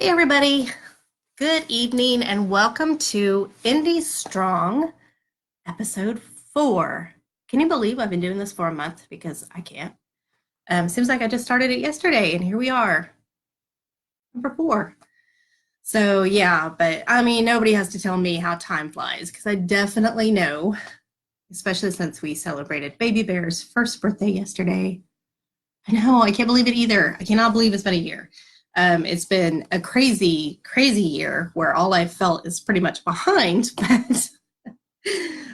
Hey everybody, good evening and welcome to Indie Strong episode 4. Can you believe I've been doing this for a month? Because I can't. Seems like I just started it yesterday and here we are, number 4. So yeah, but I mean, nobody has to tell me how time flies because I definitely know, especially since we celebrated Baby Bear's first birthday yesterday. I know, I can't believe it either. I cannot believe it's been a year. It's been a crazy, crazy year where all I've felt is pretty much behind, but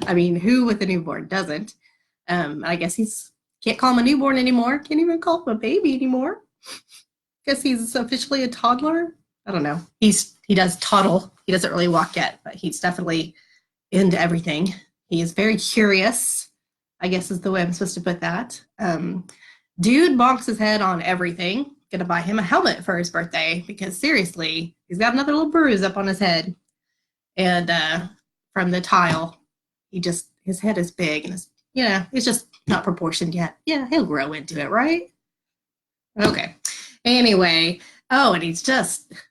I mean, who with a newborn doesn't? I guess he's can't call him a newborn anymore. Can't even call him a baby anymore. Guess he's officially a toddler. I don't know. He does toddle. He doesn't really walk yet, but he's definitely into everything. He is very curious, I guess is the way I'm supposed to put that. Dude bonks his head on everything. Gonna buy him a helmet for his birthday because seriously, he's got another little bruise up on his head. And from the tile, his head is big and it's just not proportioned yet. Yeah, he'll grow into it, right? Okay. Anyway, and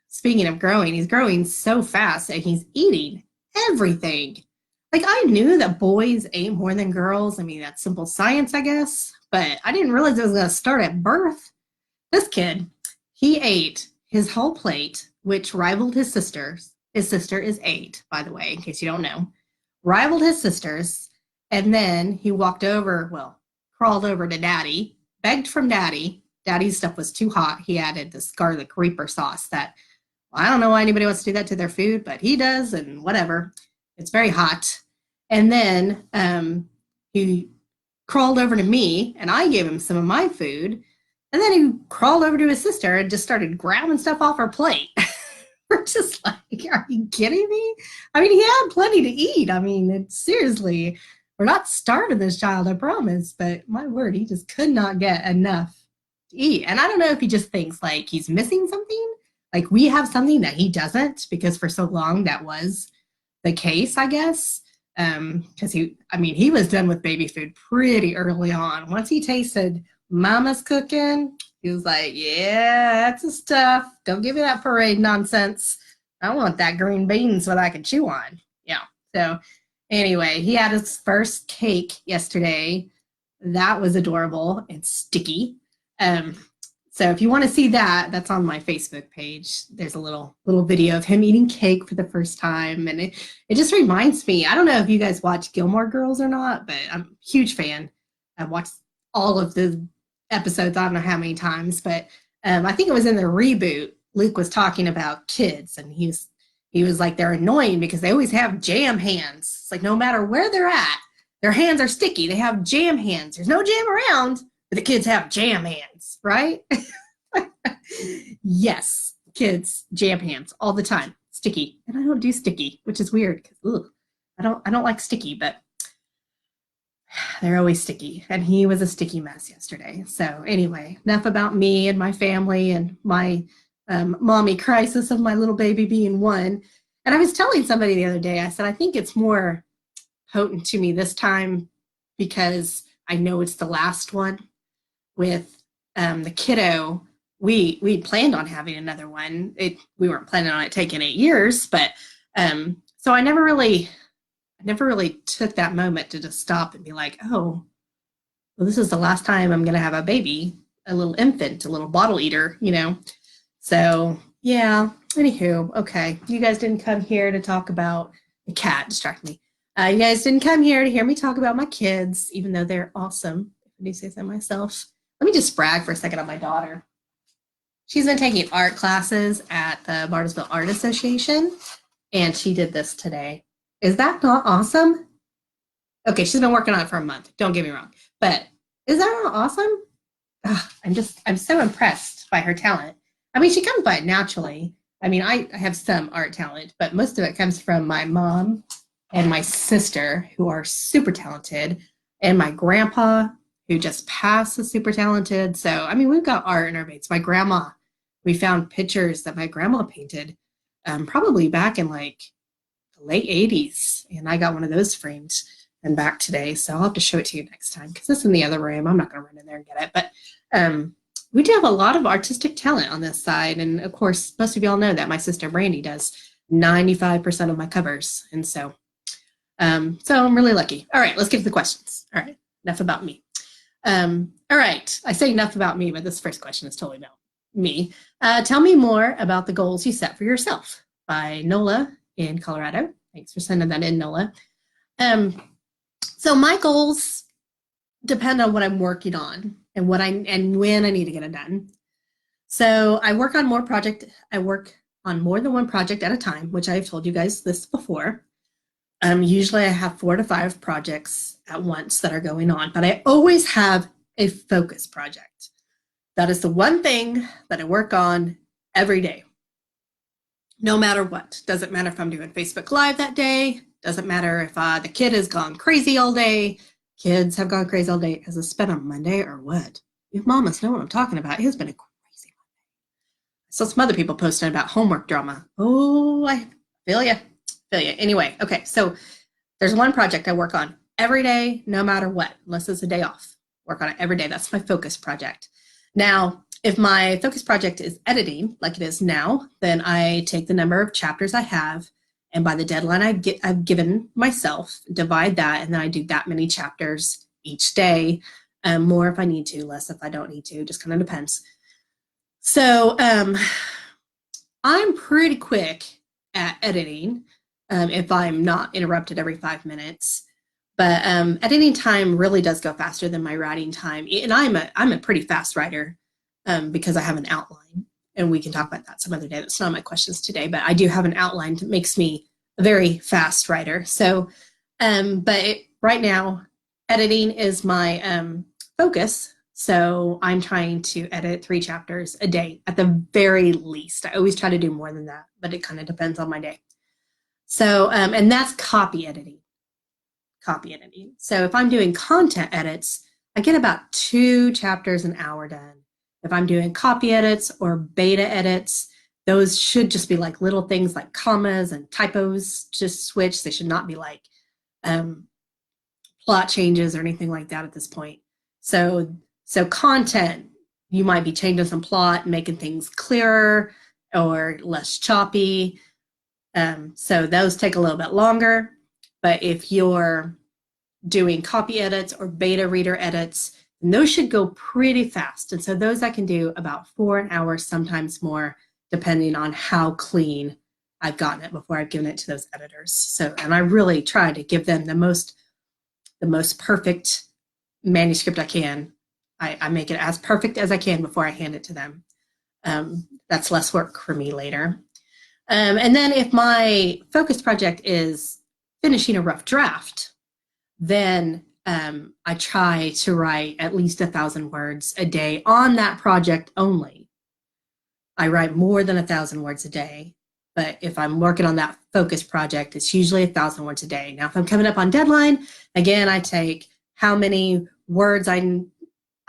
speaking of growing, he's growing so fast and he's eating everything. Like, I knew that boys ate more than girls. I mean, that's simple science, I guess, but I didn't realize it was going to start at birth. This kid, he ate his whole plate, which rivaled his sister's. His sister is 8, by the way, in case you don't know. Rivaled his sister's, and then he crawled over to Daddy, begged from Daddy. Daddy's stuff was too hot. He added this garlic reaper sauce that, well, I don't know why anybody wants to do that to their food, but he does, and whatever. It's very hot. And then he crawled over to me, and I gave him some of my food. And then he crawled over to his sister and just started grabbing stuff off her plate. We're just like, are you kidding me? I mean, he had plenty to eat. I mean, seriously, we're not starving this child, I promise. But my word, he just could not get enough to eat. And I don't know if he just thinks like he's missing something. Like we have something that he doesn't, because for so long that was the case, I guess. Because he was done with baby food pretty early on. Once he tasted Mama's cooking, he was like, yeah, that's the stuff. Don't give me that parade nonsense. I want that green beans so that I can chew on. Yeah. So anyway, he had his first cake yesterday. That was adorable and sticky. So if you want to see that, that's on my Facebook page. There's a little video of him eating cake for the first time. And it just reminds me, I don't know if you guys watch Gilmore Girls or not, but I'm a huge fan. I've watched all of the episodes, I don't know how many times, but I think it was in the reboot. Luke was talking about kids, and he was like, they're annoying because they always have jam hands. It's like no matter where they're at, their hands are sticky. They have jam hands. There's no jam around, but the kids have jam hands, right? Yes, kids jam hands all the time, sticky, and I don't do sticky, which is weird because I don't like sticky, but they're always sticky, and he was a sticky mess yesterday. So anyway, enough about me and my family and my mommy crisis of my little baby being 1. And I was telling somebody the other day, I said, I think it's more potent to me this time because I know it's the last one. With the kiddo, we planned on having another one. We weren't planning on it taking 8 years, but so I never really took that moment to just stop and be like, oh, well, this is the last time I'm going to have a baby, a little infant, a little bottle eater, So, yeah, anywho, okay. You guys didn't come here to talk about the cat, distract me. You guys didn't come here to hear me talk about my kids, even though they're awesome, if I do say so myself. Let me just brag for a second on my daughter. She's been taking art classes at the Bartlesville Art Association, and she did this today. Is that not awesome? Okay, she's been working on it for a month. Don't get me wrong. But is that not awesome? I'm so impressed by her talent. I mean, she comes by it naturally. I mean, I have some art talent, but most of it comes from my mom and my sister, who are super talented, and my grandpa, who just passed as super talented. So, I mean, we've got art in our veins. My grandma, we found pictures that my grandma painted probably back in like late 80s, and I got one of those framed and back today, so I'll have to show it to you next time because it's in the other room. I'm not going to run in there and get it, but we do have a lot of artistic talent on this side. And of course, most of y'all know that my sister Brandy does 95% of my covers. And so I'm really lucky. All right, let's get to the questions. All right, enough about me. All right, I say enough about me, but this first question is totally about me. Tell me more about the goals you set for yourself, by Nola in Colorado. Thanks for sending that in, Nola. So my goals depend on what I'm working on and when I need to get it done. So I work on more than one project at a time, which I've told you guys this before. Usually I have 4 to 5 projects at once that are going on, but I always have a focus project. That is the one thing that I work on every day, no matter what. Doesn't matter if I'm doing Facebook Live that day. Doesn't matter if the kid has gone crazy all day. Kids have gone crazy all day. Has it been a Monday or what? You mamas know what I'm talking about. It has been a crazy Monday. I saw some other people posting about homework drama. Oh, I feel you. Anyway, okay, so there's one project I work on every day, no matter what, unless it's a day off. Work on it every day. That's my focus project. Now, if my focus project is editing, like it is now, then I take the number of chapters I have, and by the deadline I've given myself, divide that, and then I do that many chapters each day. More if I need to, less if I don't need to, just kind of depends. So I'm pretty quick at editing. If I'm not interrupted every 5 minutes. But editing time really does go faster than my writing time. And I'm a pretty fast writer because I have an outline. And we can talk about that some other day. That's not my questions today, but I do have an outline that makes me a very fast writer. So, right now, editing is my focus. So I'm trying to edit 3 chapters a day at the very least. I always try to do more than that, but it kind of depends on my day. So, and that's copy editing. So if I'm doing content edits, I get about 2 chapters an hour done. If I'm doing copy edits or beta edits, those should just be like little things like commas and typos, just switch. They should not be like plot changes or anything like that at this point. So content, you might be changing some plot, making things clearer or less choppy. So those take a little bit longer, but if you're doing copy edits or beta reader edits, those should go pretty fast. And so those I can do about 4 hours, sometimes more, depending on how clean I've gotten it before I've given it to those editors. So, and I really try to give them the most perfect manuscript I can. I make it as perfect as I can before I hand it to them. That's less work for me later. And then if my focus project is finishing a rough draft, then I try to write at least 1,000 words a day on that project only. I write more than 1,000 words a day, but if I'm working on that focus project, it's usually 1,000 words a day. Now, if I'm coming up on deadline, again, I take how many words I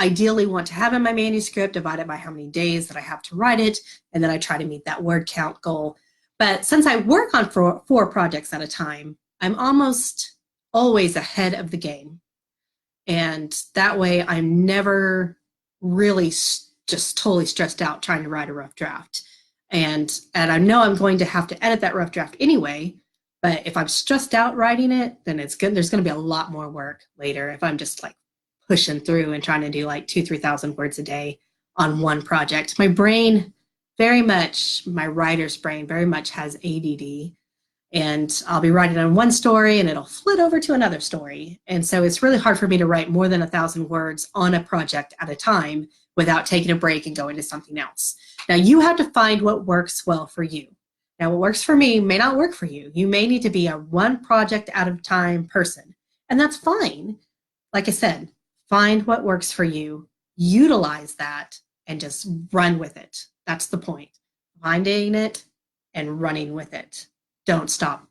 ideally want to have in my manuscript, divided by how many days that I have to write it, and then I try to meet that word count goal. But since I work on 4 projects at a time, I'm almost always ahead of the game. And that way I'm never really just totally stressed out trying to write a rough draft. And I know I'm going to have to edit that rough draft anyway, but if I'm stressed out writing it, then it's good. There's going to be a lot more work later if I'm just like pushing through and trying to do like 2,000-3,000 words a day on one project. My brain my writer's brain very much has ADD, and I'll be writing on one story and it'll flit over to another story. And so it's really hard for me to write more than 1,000 words on a project at a time without taking a break and going to something else. Now you have to find what works well for you. Now what works for me may not work for you. You may need to be a one project at a time person, and that's fine. Like I said, find what works for you, utilize that, and just run with it. That's the point. Finding it and running with it. Don't stop.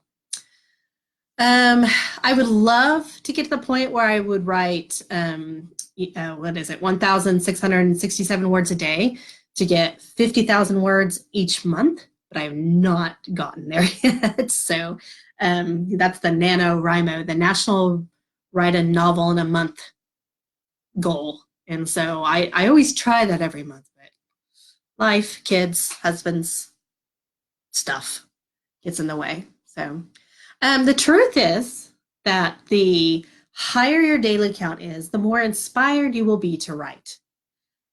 I would love to get to the point where I would write, 1,667 words a day to get 50,000 words each month, but I have not gotten there yet. So that's the NaNoWriMo, the National Write a Novel in a Month goal And so I always try that every month, but life, kids, husbands, stuff gets in the way. So the truth is that the higher your daily count is, the more inspired you will be to write.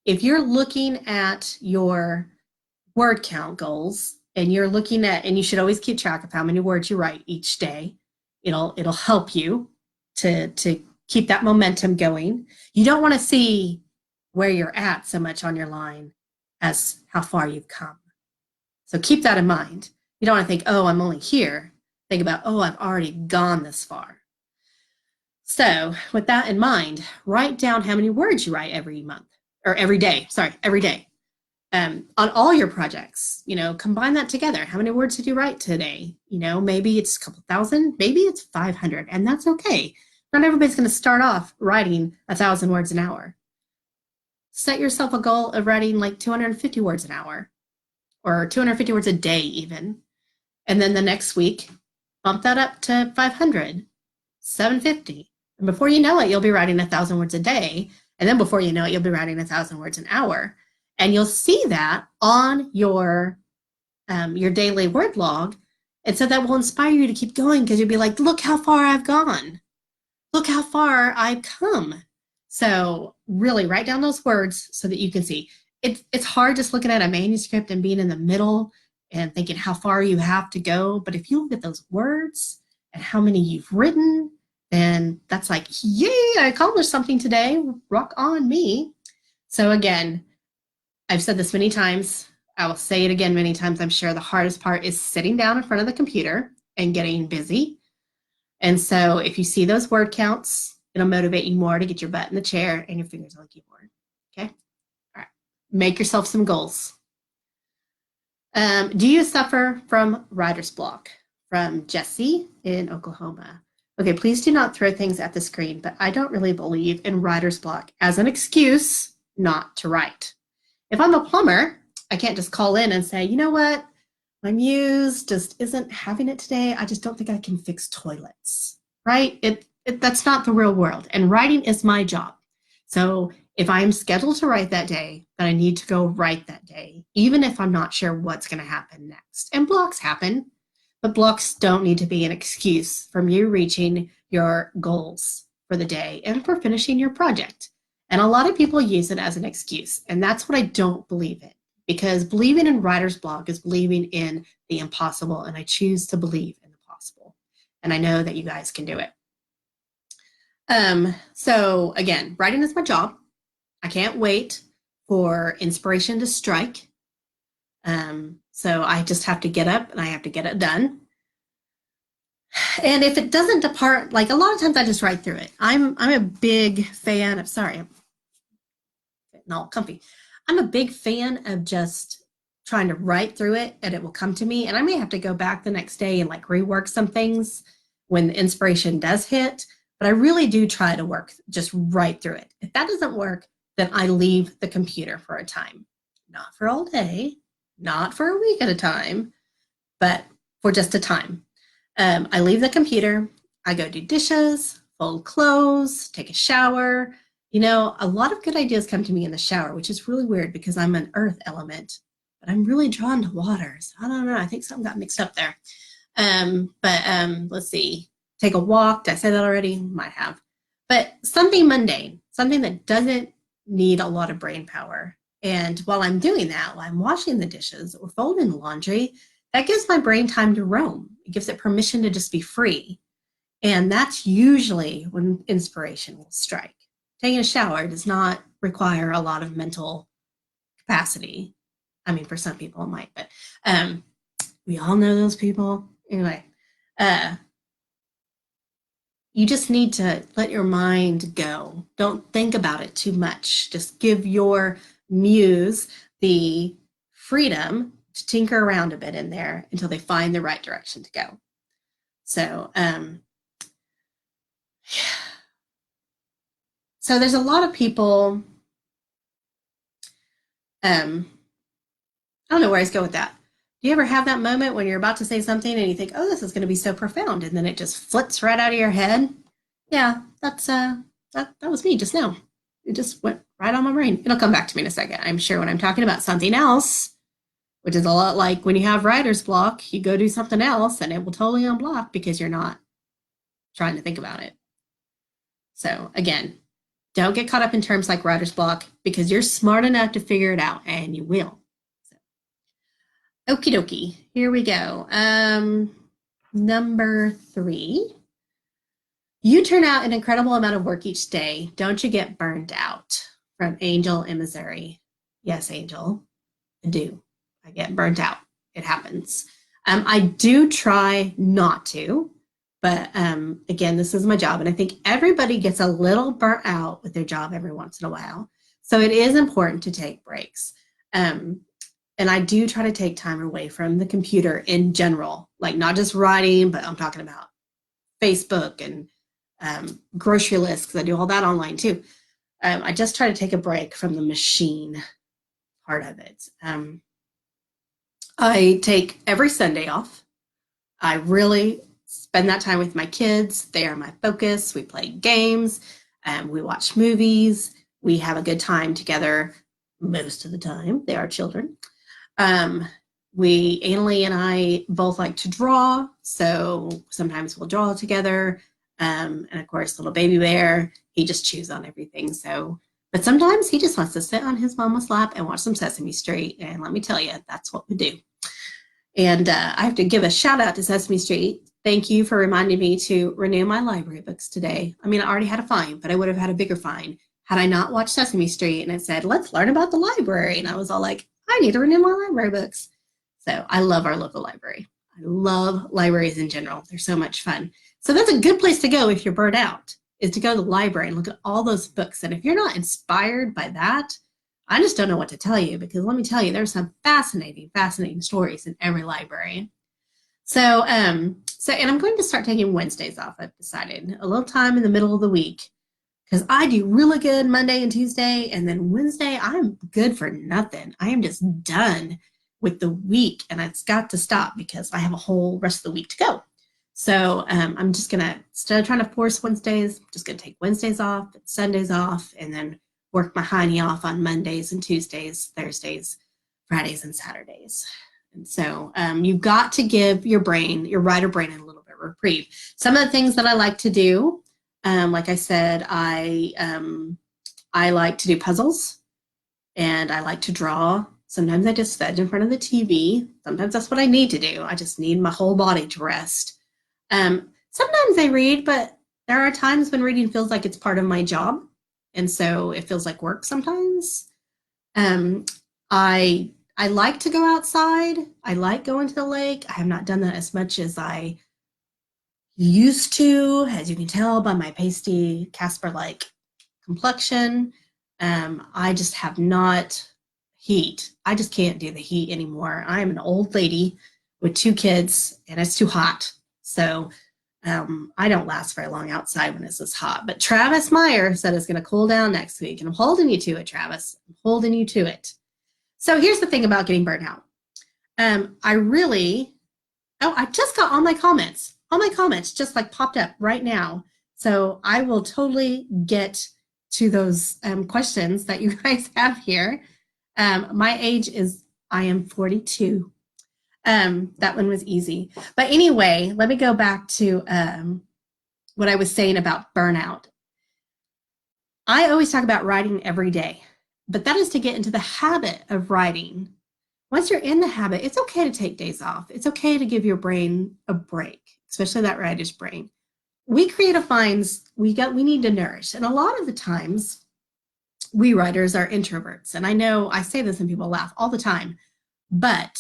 If you're looking at your word count goals and you're looking at, and you should always keep track of how many words you write each day, it'll help you to keep that momentum going. You don't want to see where you're at so much on your line as how far you've come. So keep that in mind. You don't want to think, oh, I'm only here. Think about, oh, I've already gone this far. So with that in mind, write down how many words you write every month, or every day. Sorry, every day. On all your projects, combine that together. How many words did you write today? Maybe it's a couple thousand, maybe it's 500, and that's okay. Not everybody's going to start off writing 1,000 words an hour. Set yourself a goal of writing like 250 words an hour, or 250 words a day even. And then the next week, bump that up to 500, 750. And before you know it, you'll be writing 1,000 words a day. And then before you know it, you'll be writing 1,000 words an hour. And you'll see that on your daily word log. And so that will inspire you to keep going, because you'll be like, look how far I've gone. Look how far I've come. So really write down those words so that you can see. It's hard just looking at a manuscript and being in the middle and thinking how far you have to go. But if you look at those words and how many you've written, then that's like, yay, I accomplished something today. Rock on me. So again, I've said this many times. I will say it again many times. I'm sure the hardest part is sitting down in front of the computer and getting busy. And so if you see those word counts, it'll motivate you more to get your butt in the chair and your fingers on the keyboard. Okay? All right. Make yourself some goals. Do you suffer from writer's block? From Jesse in Oklahoma. Okay, please do not throw things at the screen, but I don't really believe in writer's block as an excuse not to write. If I'm a plumber, I can't just call in and say, you know what? My muse just isn't having it today. I just don't think I can fix toilets, right? That's not the real world. And writing is my job. So if I'm scheduled to write that day, then I need to go write that day, even if I'm not sure what's going to happen next. And blocks happen, but blocks don't need to be an excuse from you reaching your goals for the day and for finishing your project. And a lot of people use it as an excuse. And that's what I don't believe in, because believing in writer's block is believing in the impossible. And I choose to believe in the possible. And I know that you guys can do it. So again, writing is my job. I can't wait for inspiration to strike. So I just have to get up and I have to get it done. And if it doesn't depart, like a lot of times I just write through it. I'm a big fan of, sorry, I'm getting all comfy. I'm a big fan of just trying to write through it and it will come to me. And I may have to go back the next day and like rework some things when the inspiration does hit. But I really do try to just write through it. If that doesn't work, then I leave the computer for a time. Not for all day, not for a week at a time, but for just a time. I leave the computer, I go do dishes, fold clothes, take a shower. A lot of good ideas come to me in the shower, which is really weird because I'm an earth element, but I'm really drawn to water. So I don't know, I think something got mixed up there. Let's see. Take a walk. Did I say that already? Might have. But something mundane, something that doesn't need a lot of brain power. And while I'm doing that, while I'm washing the dishes or folding the laundry, that gives my brain time to roam. It gives it permission to just be free. And that's usually when inspiration will strike. Taking a shower does not require a lot of mental capacity. I mean, for some people it might, but we all know those people. Anyway, you just need to let your mind go. Don't think about it too much. Just give your muse the freedom to tinker around a bit in there until they find the right direction to go. So, so there's a lot of people, I don't know where I was going with that. Do you ever have that moment when you're about to say something and you think, oh, this is going to be so profound, and then it just flits right out of your head? Yeah, that was me just now. It just went right on my brain. It'll come back to me in a second. I'm sure when I'm talking about something else, which is a lot like when you have writer's block, you go do something else and it will totally unblock because you're not trying to think about it. So again, don't get caught up in terms like writer's block because you're smart enough to figure it out and you will. So, okie dokie, here we go. Number 3. You turn out an incredible amount of work each day. Don't you get burned out? From Angel in Missouri. Yes, Angel, I do. I get burnt out. It happens. I do try not to, but again, this is my job, and I think everybody gets a little burnt out with their job every once in a while. So it is important to take breaks. And I do try to take time away from the computer in general, like not just writing, but I'm talking about Facebook and grocery lists because I do all that online too. I just try to take a break from the machine part of it. I take every Sunday off. I really spend that time with my kids. They are my focus. We play games, we watch movies. We have a good time together most of the time. They are children. Annalie and I both like to draw, so sometimes we'll draw together. And of course, little baby bear, he just chews on everything. So, but sometimes he just wants to sit on his mama's lap and watch some Sesame Street. And let me tell you, that's what we do. And I have to give a shout out to Sesame Street. Thank you for reminding me to renew my library books today. I mean, I already had a fine, but I would have had a bigger fine had I not watched Sesame Street and it said, let's learn about the library. And I was all like, I need to renew my library books. So I love our local library. I love libraries in general. They're so much fun. So that's a good place to go if you're burnt out, is to go to the library and look at all those books. And if you're not inspired by that, I just don't know what to tell you, because let me tell you, there's some fascinating, fascinating stories in every library. So, and I'm going to start taking Wednesdays off, I've decided, a little time in the middle of the week, because I do really good Monday and Tuesday, and then Wednesday, I'm good for nothing. I am just done with the week, and it's got to stop because I have a whole rest of the week to go. So I'm just going to, instead of trying to force Wednesdays, I'm just going to take Wednesdays off, Sundays off, and then work my hiney off on Mondays and Tuesdays, Thursdays, Fridays, and Saturdays. And so you've got to give your brain, your writer brain, a little bit of reprieve. Some of the things that I like to do, like I said, I like to do puzzles, and I like to draw. Sometimes I just veg in front of the TV. Sometimes that's what I need to do. I just need my whole body to rest. Sometimes I read, but there are times when reading feels like it's part of my job, and so it feels like work sometimes. I like to go outside. I like going to the lake. I have not done that as much as I used to, as you can tell by my pasty Casper-like complexion. I just have not heat. I just can't do the heat anymore. I am an old lady with 2 kids, and it's too hot. So I don't last very long outside when it's this hot. But Travis Meyer said it's going to cool down next week, and I'm holding you to it, Travis. I'm holding you to it. So here's the thing about getting burnt out. I just got all my comments. All my comments just like popped up right now. So I will totally get to those questions that you guys have here. My age is, I am 42. That one was easy. But anyway, let me go back to what I was saying about burnout. I always talk about writing every day, but that is to get into the habit of writing. Once you're in the habit, it's okay to take days off. It's okay to give your brain a break, especially that writer's brain. We creative minds, we need to nourish. And a lot of the times, we writers are introverts. And I know I say this and people laugh all the time, but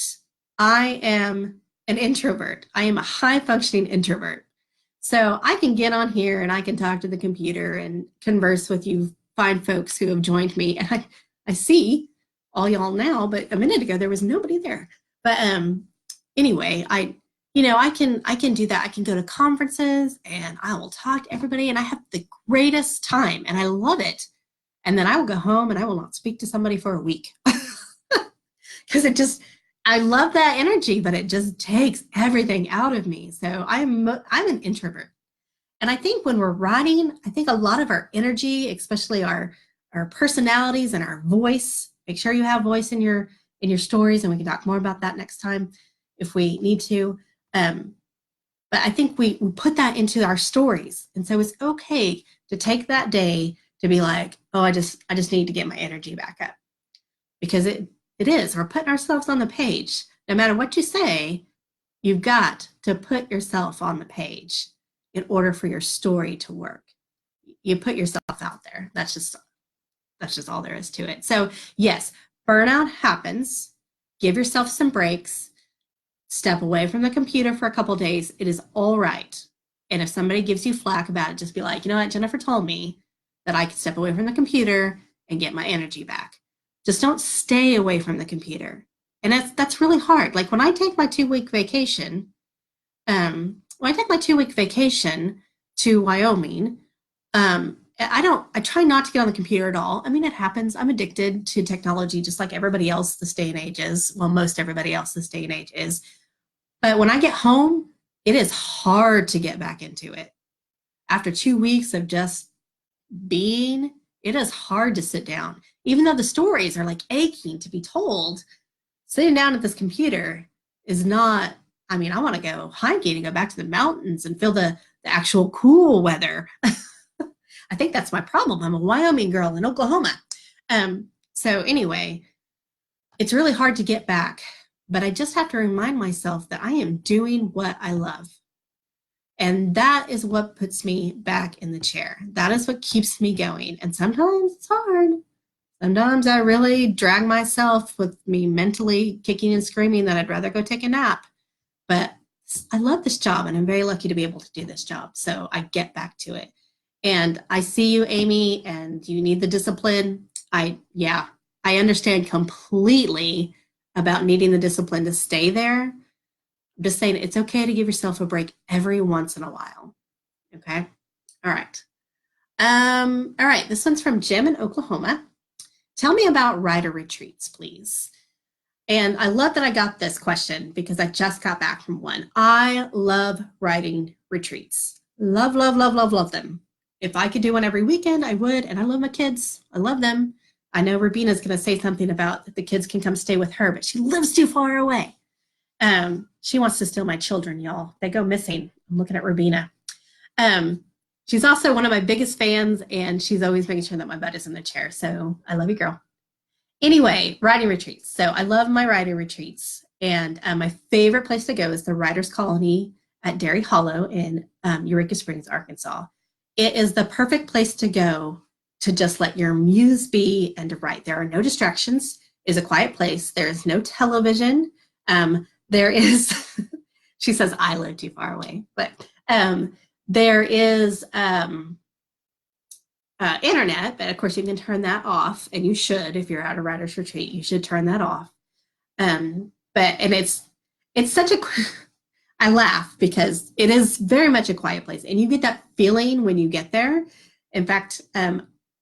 I am an introvert. I am a high-functioning introvert. So I can get on here and I can talk to the computer and converse with you fine folks who have joined me. And I see all y'all now, but a minute ago there was nobody there. But anyway, I can do that. I can go to conferences and I will talk to everybody, and I have the greatest time and I love it. And then I will go home and I will not speak to somebody for a week because I love that energy, but it just takes everything out of me. So I'm an introvert. And I think when we're writing, I think a lot of our energy, especially our our personalities and our voice. Make sure you have voice in your stories, and we can talk more about that next time if we need to. But I think we put that into our stories. And so it's okay to take that day to be like, oh, I just need to get my energy back up. Because it is. We're putting ourselves on the page. No matter what you say, you've got to put yourself on the page in order for your story to work. You put yourself out there. That's just all there is to it. So yes, burnout happens. Give yourself some breaks. Step away from the computer for a couple of days. It is all right. And if somebody gives you flack about it, just be like, you know what, Jennifer told me that I could step away from the computer and get my energy back. Just don't stay away from the computer. And that's really hard. Like when I take my 2-week vacation, to Wyoming, I try not to get on the computer at all. I mean, it happens. I'm addicted to technology just like everybody else this day and age is. Well, most everybody else this day and age is. But when I get home, it is hard to get back into it. After 2 weeks of just being, it is hard to sit down. Even though the stories are like aching to be told, sitting down at this computer is not, I mean, I want to go hiking and go back to the mountains and feel the actual cool weather. I think that's my problem. I'm a Wyoming girl in Oklahoma. So anyway, it's really hard to get back, but I just have to remind myself that I am doing what I love. And that is what puts me back in the chair. That is what keeps me going. And sometimes it's hard. Sometimes I really drag myself with me mentally kicking and screaming that I'd rather go take a nap. But I love this job and I'm very lucky to be able to do this job. So I get back to it. And I see you, Amy, and you need the discipline. I understand completely about needing the discipline to stay there. I'm just saying it's okay to give yourself a break every once in a while. Okay? All right. All right. This one's from Jim in Oklahoma. Tell me about writer retreats, please. And I love that I got this question because I just got back from one. I love writing retreats. Love, love, love, love, love them. If I could do one every weekend, I would. And I love my kids. I love them. I know Rubina's going to say something about that the kids can come stay with her, but she lives too far away. She wants to steal my children, y'all. They go missing. I'm looking at Rubina. She's also one of my biggest fans, and she's always making sure that my butt is in the chair. So I love you, girl. Anyway, writing retreats. So I love my writing retreats. And my favorite place to go is the Writers Colony at Dairy Hollow in Eureka Springs, Arkansas. It is the perfect place to go to just let your muse be and to write. There are no distractions. It is a quiet place. There is no television. There is, she says, I live too far away, but there is internet, but of course you can turn that off, and you should. If you're at a writer's retreat, you should turn that off. And it's such a, I laugh because it is very much a quiet place, and you get that feeling when you get there. In fact,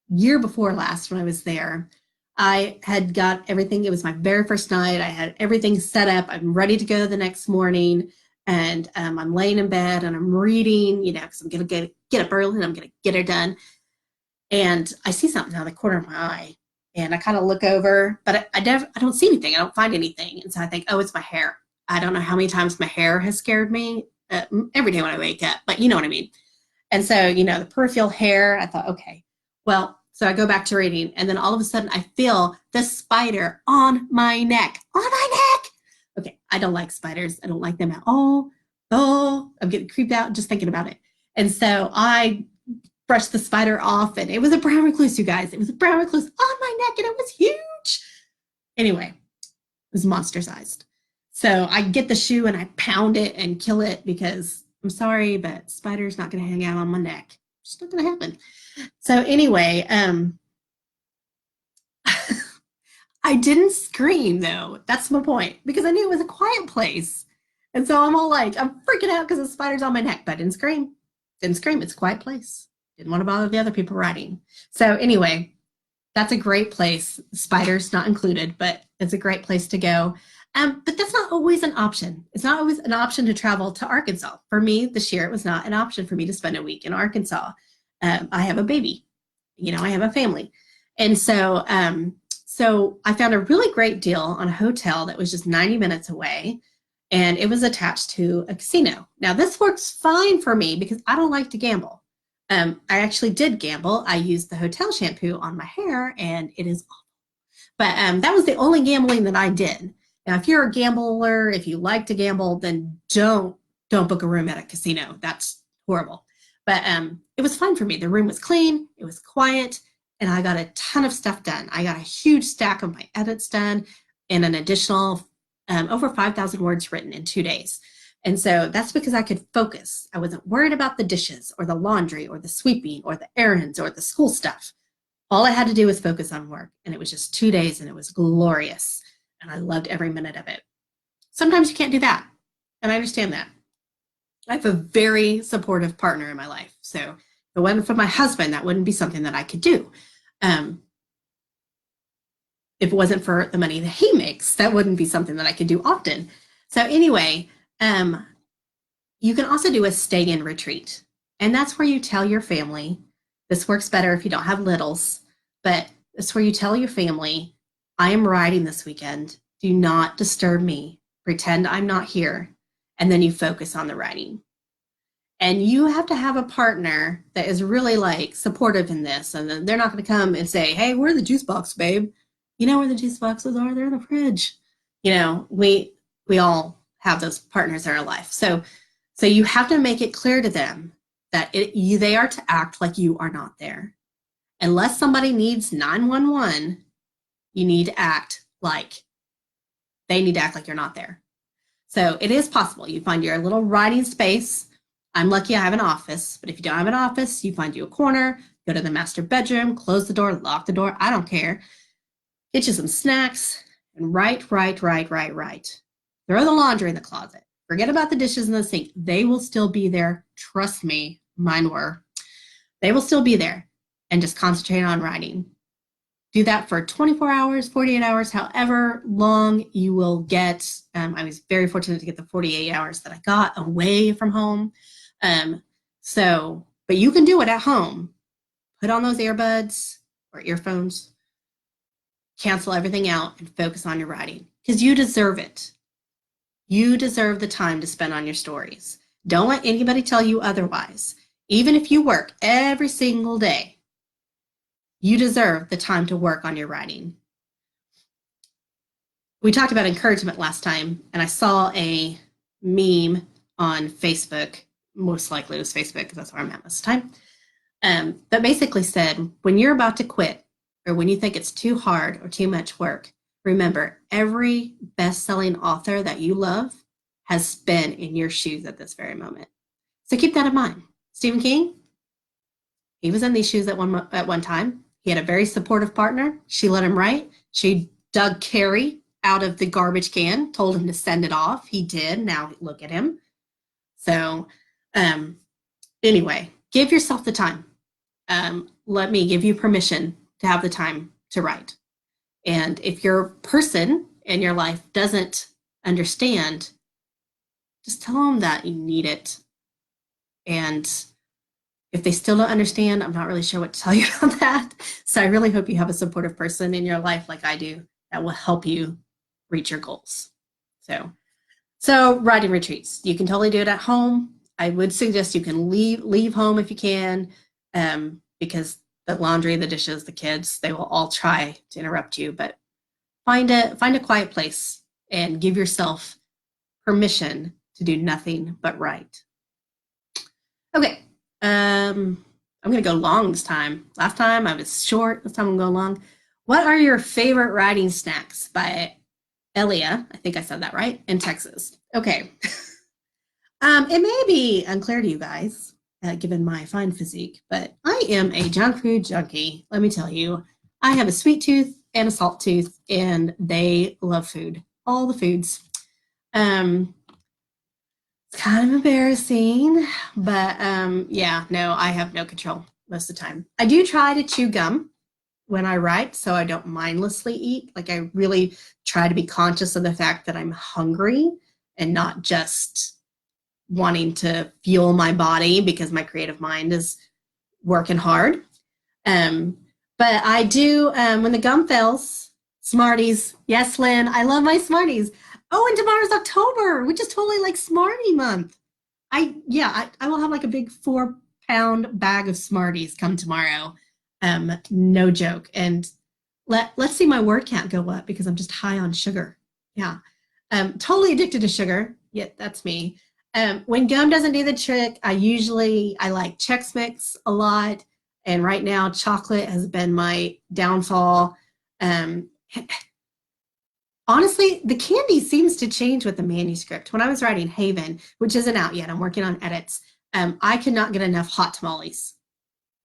year before last when I was there, I had got everything. It was my very first night. I had everything set up. I'm ready to go the next morning, and I'm laying in bed and I'm reading, because I'm going to get up early and I'm going to get it done. And I see something out of the corner of my eye, and I kind of look over, but I don't see anything. I don't find anything. And so I think, oh, it's my hair. I don't know how many times my hair has scared me every day when I wake up, but you know what I mean. And so, the peripheral hair, I thought, okay, well, so I go back to reading, and then all of a sudden I feel the spider on my neck. Okay, I don't like spiders. I don't like them at all. Oh, I'm getting creeped out just thinking about it. And so I brushed the spider off, and it was a brown recluse, you guys. It was a brown recluse on my neck, and it was huge. Anyway, it was monster-sized. So I get the shoe, and I pound it and kill it because I'm sorry, but spider's not going to hang out on my neck. It's not going to happen. So anyway, I didn't scream, though. That's my point, because I knew it was a quiet place. And so I'm all like, I'm freaking out because the spider's on my neck, but I didn't scream. Didn't scream. It's a quiet place. Didn't want to bother the other people writing. So anyway, that's a great place. Spiders not included, but it's a great place to go. But that's not always an option. It's not always an option to travel to Arkansas. For me, this year, it was not an option for me to spend a week in Arkansas. I have a baby. I have a family. And so I found a really great deal on a hotel that was just 90 minutes away, and it was attached to a casino. Now, this works fine for me because I don't like to gamble. I actually did gamble. I used the hotel shampoo on my hair, and it is awful. But that was the only gambling that I did. Now, if you're a gambler, if you like to gamble, then don't book a room at a casino. That's horrible. But it was fun for me. The room was clean, it was quiet, and I got a ton of stuff done. I got a huge stack of my edits done and an additional over 5,000 words written in 2 days. And so that's because I could focus. I wasn't worried about the dishes or the laundry or the sweeping or the errands or the school stuff. All I had to do was focus on work, and it was just 2 days, and it was glorious. And I loved every minute of it. Sometimes you can't do that, and I understand that. I have a very supportive partner in my life. So if it wasn't for my husband, that wouldn't be something that I could do. If it wasn't for the money that he makes, that wouldn't be something that I could do often. So anyway, you can also do a stay-in retreat. And that's where you tell your family, this works better if you don't have littles, but it's where you tell your family, I am riding this weekend. Do not disturb me. Pretend I'm not here. And then you focus on the riding. And you have to have a partner that is really like supportive in this. And then they're not going to come and say, hey, where's the juice box, babe? You know where the juice boxes are? They're in the fridge. You know, we all have those partners in our life. So you have to make it clear to them that they are to act like you are not there. Unless somebody needs 911, you need to act like they need to act like you're not there. So it is possible. You find your little writing space. I'm lucky I have an office, but if you don't have an office, you find you a corner, go to the master bedroom, close the door, lock the door. I don't care. Get you some snacks and write. Throw the laundry in the closet. Forget about the dishes in the sink. They will still be there. Trust me, mine were. They will still be there, and just concentrate on writing. Do that for 24 hours, 48 hours, however long you will get. I was very fortunate to get the 48 hours that I got away from home. But you can do it at home. Put on those earbuds or earphones, cancel everything out, and focus on your writing because you deserve it. You deserve the time to spend on your stories. Don't let anybody tell you otherwise. Even if you work every single day, you deserve the time to work on your writing. We talked about encouragement last time, and I saw a meme on Facebook. Most likely it was Facebook because that's where I'm at most of the time. That basically said, when you're about to quit or when you think it's too hard or too much work, remember, every best-selling author that you love has been in your shoes at this very moment. So keep that in mind. Stephen King, he was in these shoes at one time. He had a very supportive partner. She let him write. She dug Carrie out of the garbage can, told him to send it off. He did. Now look at him. So anyway, give yourself the time. Let me give you permission to have the time to write. And if your person in your life doesn't understand, just tell them that you need it. And if they still don't understand, I'm not really sure what to tell you about that. So I really hope you have a supportive person in your life like I do that will help you reach your goals. So writing retreats, you can totally do it at home. I would suggest you can leave home if you can, because the laundry, the dishes, the kids, they will all try to interrupt you, but find a quiet place and give yourself permission to do nothing but write. Okay, I'm going to go long this time. Last time I was short, this time I'm going to go long. What are your favorite writing snacks by Elia? I think I said that right, in Texas. Okay. It may be unclear to you guys, given my fine physique, but I am a junk food junkie. Let me tell you, I have a sweet tooth and a salt tooth, and they love food, all the foods. It's kind of embarrassing, but yeah, no, I have no control most of the time. I do try to chew gum when I write, so I don't mindlessly eat. Like, I really try to be conscious of the fact that I'm hungry and not just wanting to fuel my body because my creative mind is working hard. But I do, when the gum fails, Smarties. Yes, Lynn, I love my Smarties. Oh, and tomorrow's October, which is totally like Smartie month. I will have like a big 4 pound bag of Smarties come tomorrow. No joke. And let's see my word count go up because I'm just high on sugar. Yeah. Totally addicted to sugar. Yeah, that's me. When gum doesn't do the trick, I like Chex Mix a lot, and right now chocolate has been my downfall. Um, Honestly, the candy seems to change with the manuscript. When I was writing Haven, which isn't out yet, I'm working on edits. I could not get enough hot tamales.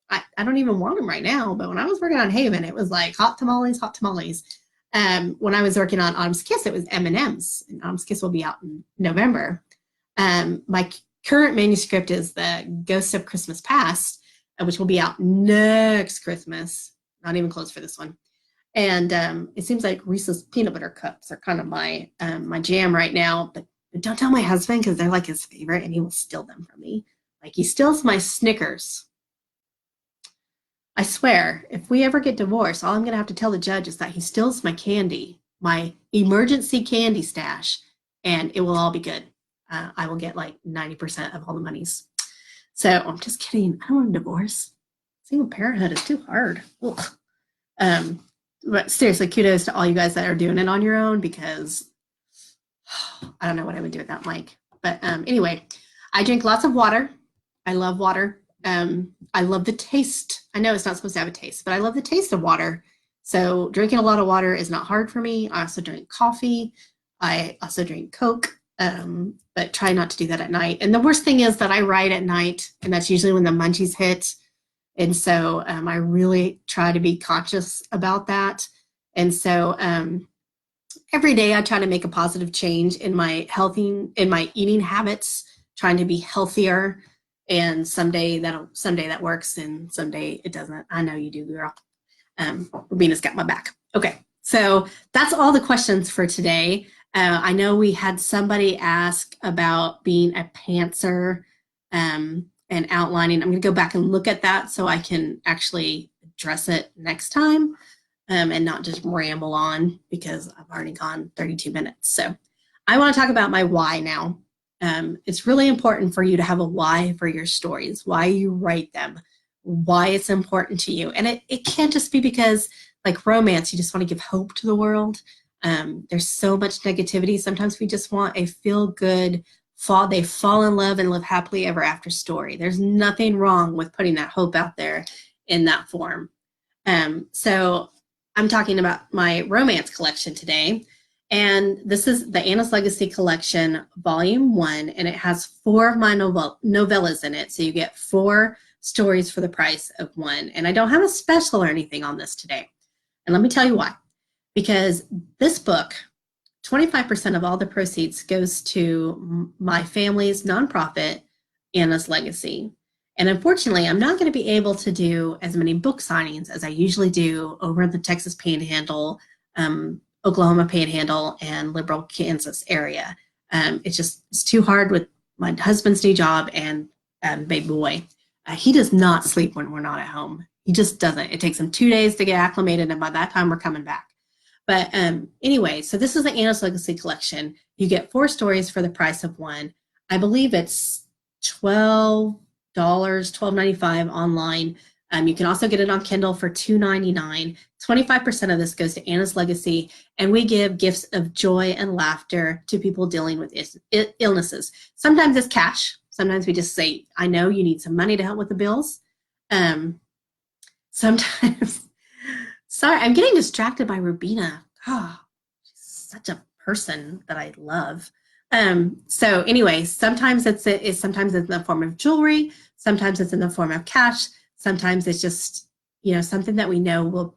I don't even want them right now, but when I was working on Haven, it was like hot tamales, hot tamales. When I was working on Autumn's Kiss, it was M&Ms, and Autumn's Kiss will be out in November. My current manuscript is the Ghost of Christmas Past, which will be out next Christmas. Not even close for this one. And it seems like Reese's peanut butter cups are kind of my jam right now. But don't tell my husband because they're like his favorite, and he will steal them from me. Like he steals my Snickers. I swear, if we ever get divorced, all I'm going to have to tell the judge is that he steals my candy, my emergency candy stash, and it will all be good. I will get like 90% of all the monies. So I'm just kidding. I don't want a divorce. Single parenthood is too hard. But seriously, kudos to all you guys that are doing it on your own because I don't know what I would do without Mike. But anyway, I drink lots of water. I love water. I love the taste. I know it's not supposed to have a taste, but I love the taste of water. So drinking a lot of water is not hard for me. I also drink coffee. I also drink Coke, but try not to do that at night. And the worst thing is that I write at night, and that's usually when the munchies hit. And so I really try to be conscious about that. And so every day I try to make a positive change in my eating habits, trying to be healthier. And someday that works, and someday it doesn't. I know you do, girl. Rubina's got my back. Okay, so that's all the questions for today. I know we had somebody ask about being a pantser and outlining. I'm going to go back and look at that so I can actually address it next time and not just ramble on because I've already gone 32 minutes. So I want to talk about my why now. It's really important for you to have a why for your stories, why you write them, why it's important to you. And it can't just be because, like romance, you just want to give hope to the world. There's so much negativity. Sometimes we just want a feel-good, they fall in love and live happily ever after story. There's nothing wrong with putting that hope out there in that form. So I'm talking about my romance collection today. And this is the Anna's Legacy Collection, Volume 1, and it has 4 of my novellas in it. So you get 4 stories for the price of 1. And I don't have a special or anything on this today. And let me tell you why. Because this book, 25% of all the proceeds goes to my family's nonprofit, Anna's Legacy. And unfortunately, I'm not going to be able to do as many book signings as I usually do over the Texas Panhandle, Oklahoma Panhandle, and Liberal Kansas area. It's too hard with my husband's new job and baby boy. He does not sleep when we're not at home. He just doesn't. It takes him 2 days to get acclimated, and by that time, we're coming back. But anyway, so this is the Anna's Legacy Collection. You get 4 stories for the price of 1. I believe it's $12, $12.95 online. You can also get it on Kindle for $2.99. 25% of this goes to Anna's Legacy, and we give gifts of joy and laughter to people dealing with illnesses. Sometimes it's cash. Sometimes we just say, I know you need some money to help with the bills. Sometimes, sorry, I'm getting distracted by Rubina. Oh, she's such a person that I love. So anyway, sometimes it's in the form of jewelry. Sometimes it's in the form of cash. Sometimes it's just, something that we know will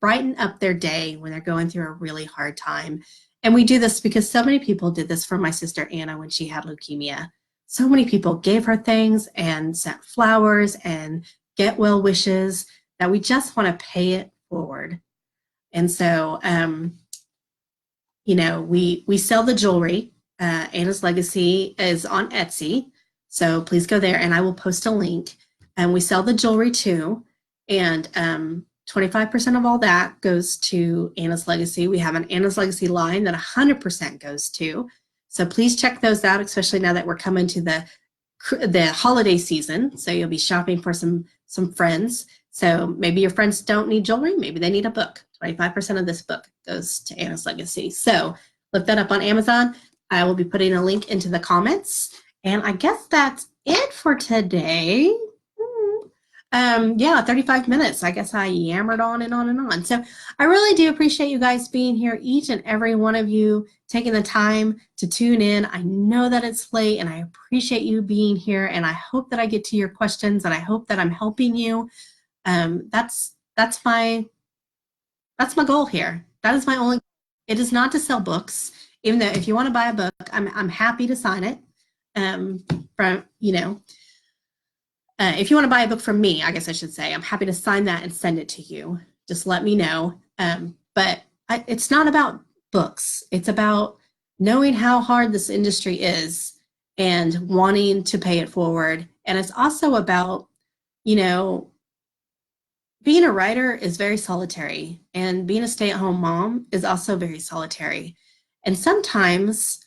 brighten up their day when they're going through a really hard time. And we do this because so many people did this for my sister Anna when she had leukemia. So many people gave her things and sent flowers and get well wishes that we just want to pay it forward. And so, we sell the jewelry. Anna's Legacy is on Etsy. So please go there and I will post a link. And we sell the jewelry too. And 25% of all that goes to Anna's Legacy. We have an Anna's Legacy line that 100% goes to. So please check those out, especially now that we're coming to the holiday season. So you'll be shopping for some friends. So maybe your friends don't need jewelry. Maybe they need a book. 25% of this book goes to Anna's Legacy. So look that up on Amazon. I will be putting a link into the comments. And I guess that's it for today. Yeah, 35 minutes. I guess I yammered on and on and on. So I really do appreciate you guys being here, each and every one of you taking the time to tune in. I know that it's late and I appreciate you being here, and I hope that I get to your questions and I hope that I'm helping you. That's my goal here. That is my only, it is not to sell books, even though if you want to buy a book, I'm happy to sign it. From, you know, if you want to buy a book from me, I guess I should say, I'm happy to sign that and send it to you. Just let me know. But it's not about books. It's about knowing how hard this industry is and wanting to pay it forward. And it's also about, you know, being a writer is very solitary, and being a stay-at-home mom is also very solitary. And sometimes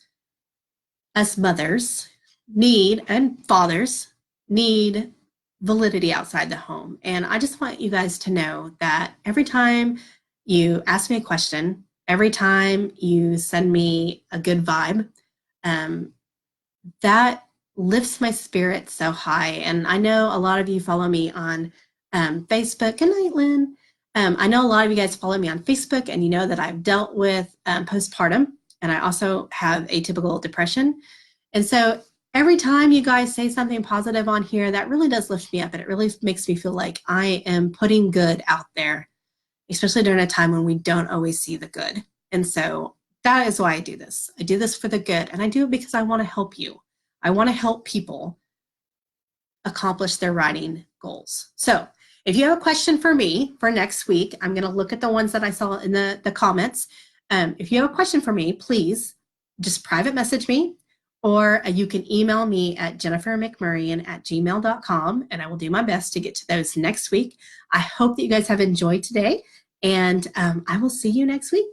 us mothers need, and fathers need, validity outside the home. And I just want you guys to know that every time you ask me a question, every time you send me a good vibe, that lifts my spirit so high. And I know a lot of you follow me on Facebook. Good night, Lynn. I know a lot of you guys follow me on Facebook, and you know that I've dealt with postpartum, and I also have atypical depression. And so every time you guys say something positive on here, that really does lift me up, and it really makes me feel like I am putting good out there, especially during a time when we don't always see the good. And so that is why I do this. I do this for the good, and I do it because I want to help you. I want to help people accomplish their writing goals. So if you have a question for me for next week, I'm going to look at the ones that I saw in the comments. If you have a question for me, please just private message me, or you can email me at jennifermcmurrian@gmail.com, and I will do my best to get to those next week. I hope that you guys have enjoyed today, and I will see you next week.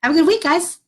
Have a good week, guys.